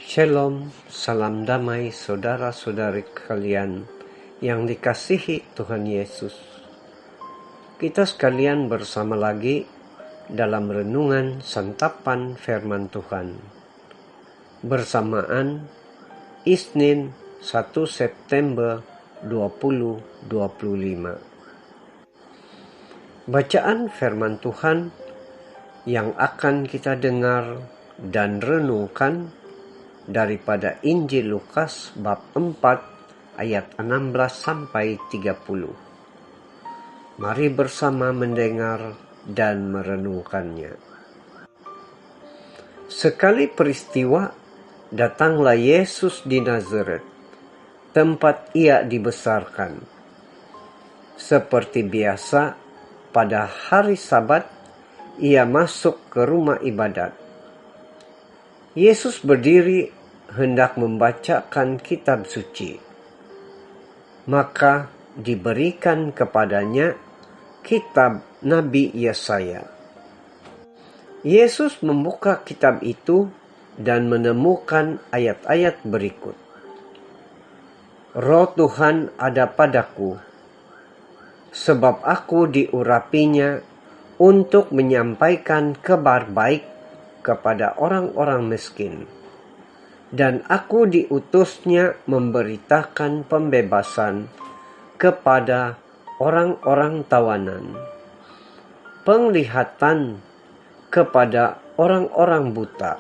Shalom, salam damai saudara-saudari kalian yang dikasihi Tuhan Yesus. Kita sekalian bersama lagi dalam renungan santapan firman Tuhan. Bersamaan Isnin 1 September 2025. Bacaan firman Tuhan yang akan kita dengar dan renungkan daripada Injil Lukas bab 4 ayat 16 sampai 30. Mari bersama mendengar dan merenungkannya. Sekali peristiwa, datanglah Yesus di Nazaret, tempat ia dibesarkan. Seperti biasa, pada hari Sabat, ia masuk ke rumah ibadat. Yesus berdiri hendak membacakan kitab suci. Maka diberikan kepadanya kitab Nabi Yesaya. Yesus membuka kitab itu dan menemukan ayat-ayat berikut. Roh Tuhan ada padaku, sebab aku diurapinya untuk menyampaikan kabar baik kepada orang-orang miskin, dan aku diutusnya memberitakan pembebasan kepada orang-orang tawanan, penglihatan kepada orang-orang buta,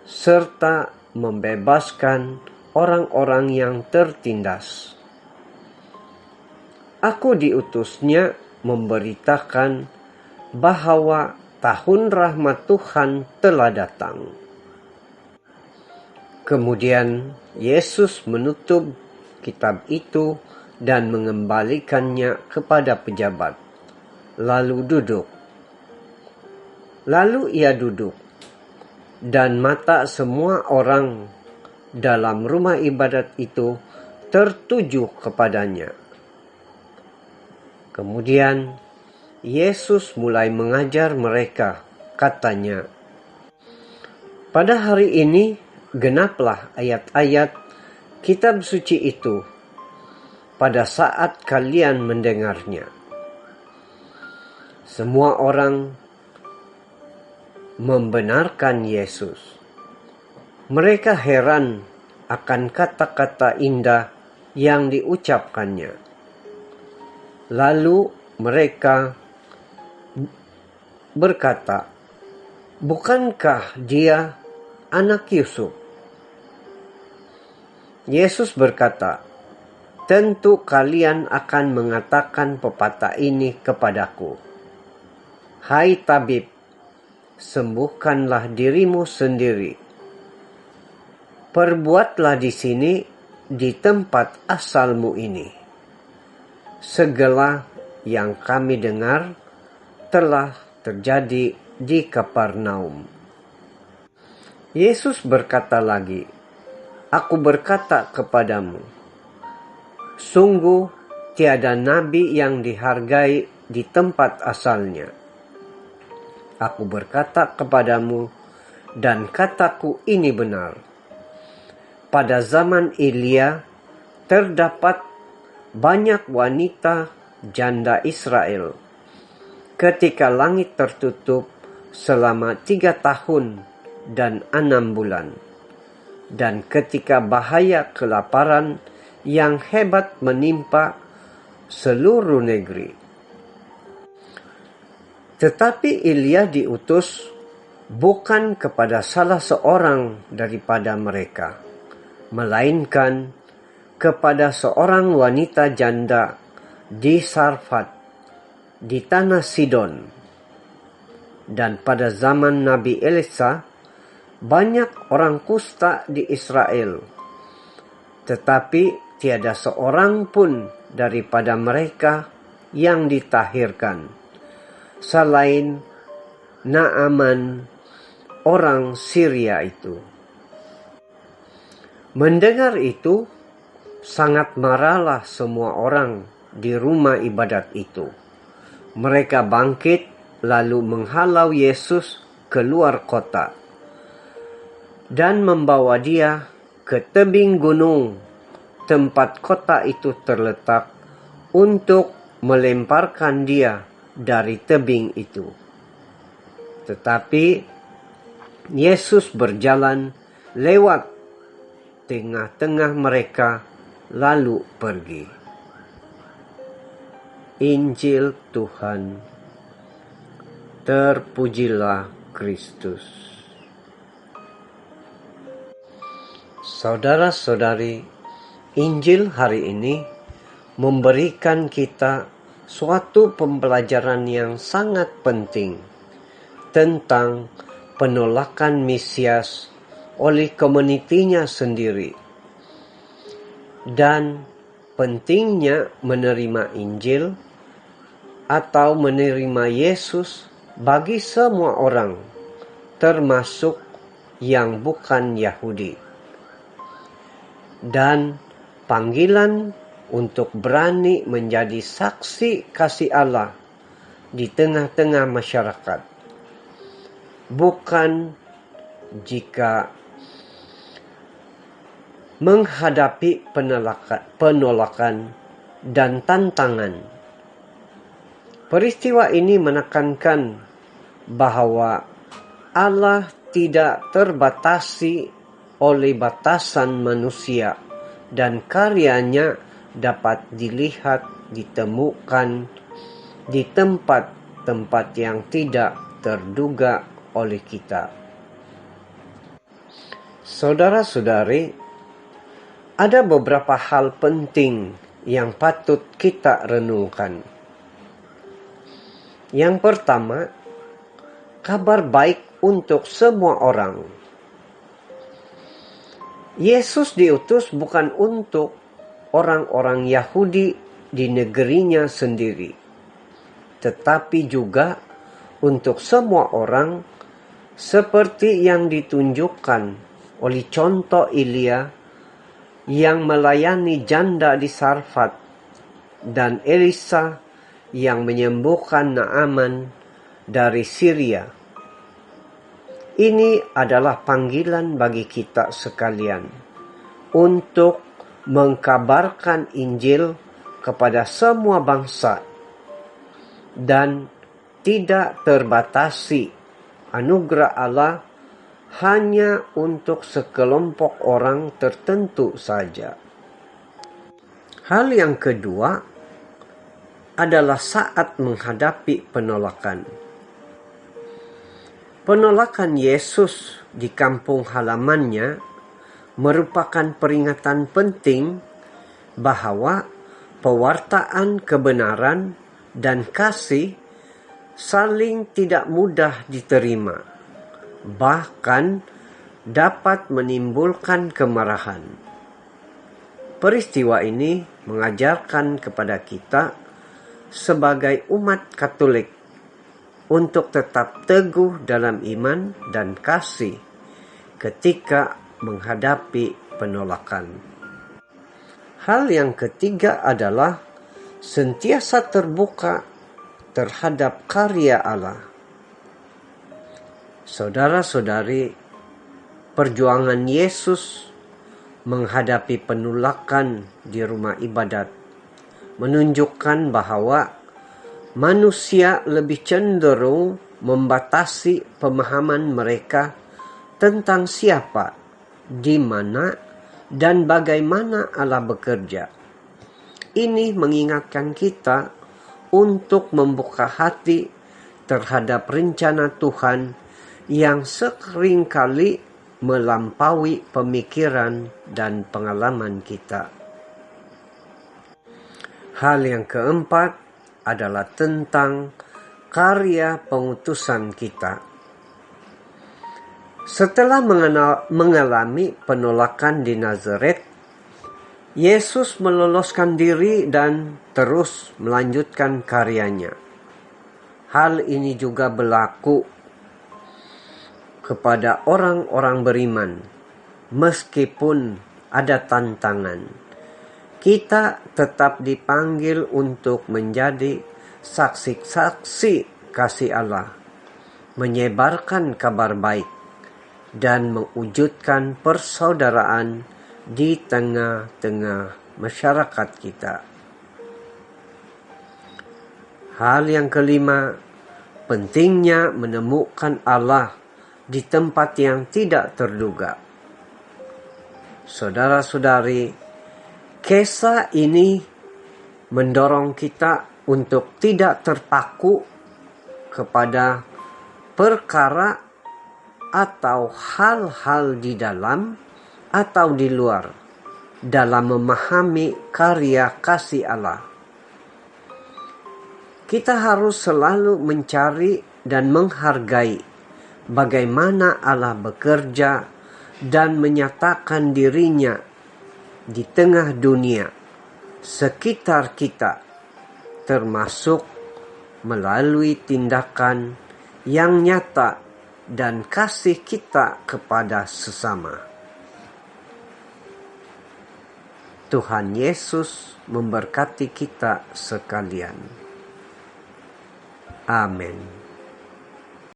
serta membebaskan orang-orang yang tertindas. Aku diutusnya memberitakan bahwa tahun rahmat Tuhan telah datang. Kemudian Yesus menutup kitab itu dan mengembalikannya kepada pejabat, lalu duduk. Lalu ia duduk, dan mata semua orang dalam rumah ibadat itu tertuju kepadanya. Kemudian Yesus mulai mengajar mereka, katanya, "Pada hari ini genaplah ayat-ayat kitab suci itu pada saat kalian mendengarnya." Semua orang membenarkan Yesus. Mereka heran akan kata-kata indah yang diucapkannya. Lalu mereka berkata, "Bukankah dia anak Yusuf?" Yesus berkata, "Tentu kalian akan mengatakan pepatah ini kepadaku, 'Hai tabib, sembuhkanlah dirimu sendiri. Perbuatlah di sini, di tempat asalmu ini. Segala yang kami dengar telah terjadi di Kapernaum." Yesus berkata lagi, "Aku berkata kepadamu, sungguh tiada nabi yang dihargai di tempat asalnya. Aku berkata kepadamu, dan kataku ini benar. Pada zaman Elia terdapat banyak wanita janda Israel, ketika langit tertutup selama 3 tahun dan 6 bulan, dan ketika bahaya kelaparan yang hebat menimpa seluruh negeri. Tetapi Elia diutus bukan kepada salah seorang daripada mereka, melainkan kepada seorang wanita janda di Sarfat, di tanah Sidon. Dan pada zaman Nabi Elisa, banyak orang kusta di Israel, tetapi tiada seorang pun daripada mereka yang ditahirkan, selain Naaman orang Syria itu." Mendengar itu, sangat marahlah semua orang di rumah ibadat itu. Mereka bangkit lalu menghalau Yesus keluar kota. dan membawa dia ke tebing gunung tempat kota itu terletak untuk melemparkan dia dari tebing itu. Tetapi Yesus berjalan lewat tengah-tengah mereka lalu pergi. Injil Tuhan. Terpujilah Kristus. Saudara-saudari, Injil hari ini memberikan kita suatu pembelajaran yang sangat penting tentang penolakan Mesias oleh komunitinya sendiri dan pentingnya menerima Injil atau menerima Yesus bagi semua orang, termasuk yang bukan Yahudi. Dan panggilan untuk berani menjadi saksi kasih Allah di tengah-tengah masyarakat. Bukan jika menghadapi penolakan dan tantangan. Peristiwa ini menekankan bahwa Allah tidak terbatasi oleh batasan manusia dan karyanya dapat dilihat, ditemukan di tempat-tempat yang tidak terduga oleh kita. Saudara-saudari, ada beberapa hal penting yang patut kita renungkan. Yang pertama, kabar baik untuk semua orang. Yesus diutus bukan untuk orang-orang Yahudi di negerinya sendiri, tetapi juga untuk semua orang, seperti yang ditunjukkan oleh contoh Elia yang melayani janda di Sarfat dan Elisa yang menyembuhkan Naaman dari Syria. Ini adalah panggilan bagi kita sekalian untuk mengkabarkan Injil kepada semua bangsa dan tidak terbatasi anugerah Allah hanya untuk sekelompok orang tertentu saja. Hal yang kedua adalah saat menghadapi penolakan. Penolakan Yesus di kampung halamannya merupakan peringatan penting bahwa pewartaan kebenaran dan kasih saling tidak mudah diterima, bahkan dapat menimbulkan kemarahan. Peristiwa ini mengajarkan kepada kita sebagai umat Katolik untuk tetap teguh dalam iman dan kasih ketika menghadapi penolakan. Hal yang ketiga adalah sentiasa terbuka terhadap karya Allah. Saudara-saudari, perjuangan Yesus menghadapi penolakan di rumah ibadat menunjukkan bahwa manusia lebih cenderung membatasi pemahaman mereka tentang siapa, di mana, dan bagaimana Allah bekerja. Ini mengingatkan kita untuk membuka hati terhadap rencana Tuhan yang seringkali melampaui pemikiran dan pengalaman kita. Hal yang keempat adalah tentang karya pengutusan kita. Setelah mengalami penolakan di Nazaret, Yesus meloloskan diri dan terus melanjutkan karyanya. Hal ini juga berlaku kepada orang-orang beriman, meskipun ada tantangan. Kita tetap dipanggil untuk menjadi saksi-saksi kasih Allah, menyebarkan kabar baik, dan mewujudkan persaudaraan di tengah-tengah masyarakat kita. Hal yang kelima, pentingnya menemukan Allah di tempat yang tidak terduga. Saudara-saudari, kisah ini mendorong kita untuk tidak terpaku kepada perkara atau hal-hal di dalam atau di luar dalam memahami karya kasih Allah. Kita harus selalu mencari dan menghargai bagaimana Allah bekerja dan menyatakan dirinya di tengah dunia sekitar kita, termasuk melalui tindakan yang nyata dan kasih kita kepada sesama. Tuhan Yesus memberkati kita sekalian. Amin.